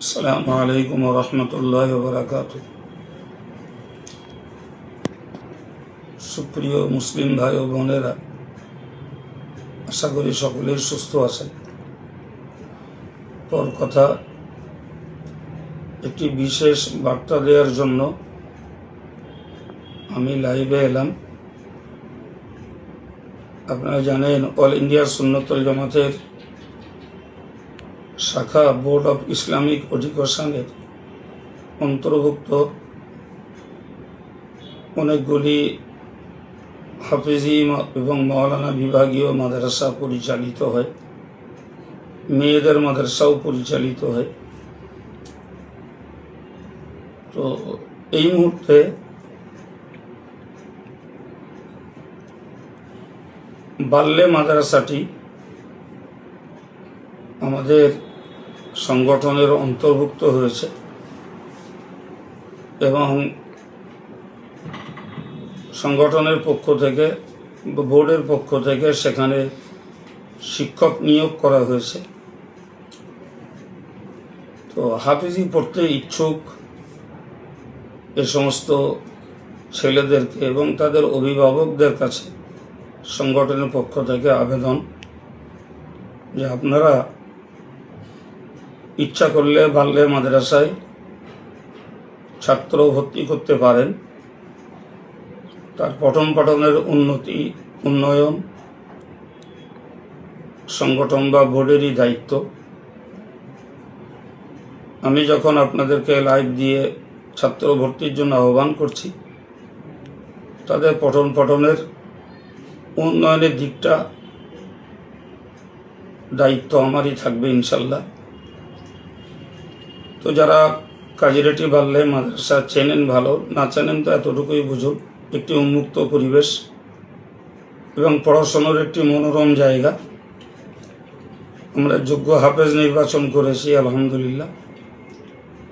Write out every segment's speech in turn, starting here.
আসসালামু আলাইকুম ওয়া রাহমাতুল্লাহি ওয়া বারাকাতুহু। সুপ্রিয় মুসলিম ভাই ও বোনেরা, আশা করি সকলেই সুস্থ আছেন। পর কথা, একটি বিশেষ বার্তা দেওয়ার জন্য আমি লাইভে এলাম। আপনারা জানেন, অল ইন্ডিয়া সুন্নতুল জামাতের শাখা বোর্ড অফ ইসলামিক এডুকেশনের অন্তর্ভুক্ত অনেকগুলি হাফিজি এবং মাওলানা বিভাগীয় মাদ্রাসা পরিচালিত হয়, মেয়েদের মাদ্রাসাও পরিচালিত হয়। তো এই মুহূর্তে বাল্যে মাদ্রাসাটি আমাদের সংগঠনের অন্তর্ভুক্ত হয়েছে এবং সংগঠনের পক্ষ থেকে, বোর্ডের পক্ষ থেকে সেখানে শিক্ষক নিয়োগ করা হয়েছে। তো হাফিজি পড়তে ইচ্ছুক এ সমস্ত ছেলেদেরকে এবং তাদের অভিভাবকদের কাছে সংগঠনের পক্ষ থেকে আবেদন যে আপনারা ইচ্ছা করলে বাল্যে মাদ্রাসায় ছাত্র ভর্তি করতে পারেন। তার পঠন পাঠনের উন্নয়ন সংগঠন বা বোর্ডেরই দায়িত্ব। আমি যখন আপনাদেরকে লাইভ দিয়ে ছাত্র ভর্তির জন্য আহ্বান করছি, তাদের পঠন পাঠনের উন্নয়নের দিকটা দায়িত্ব আমারই থাকবে ইনশাল্লাহ। তো যারা কাজিরাটি বাল্যে মাদ্রাসা চেনেন, ভালো, না চেনেন তো এতটুকুই বুঝুন, একটি উন্মুক্ত পরিবেশ এবং পড়াশোনার একটি মনোরম জায়গা। আমরা যোগ্য হাফেজ নির্বাচন করেছি আলহামদুলিল্লাহ।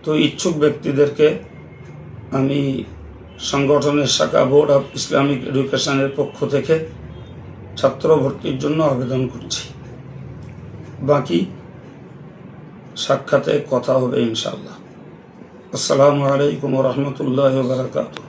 তো ইচ্ছুক ব্যক্তিদেরকে আমি সংগঠনের শাখা বোর্ড অফ ইসলামিক এডুকেশনের পক্ষ থেকে ছাত্র ভর্তির জন্য আবেদন করছি। বাকি সাক্ষাতে কথা হবে ইনশাআল্লাহ। আসসালামু আলাইকুম ওয়া রাহমাতুল্লাহি ওয়া বারাকাতুহু।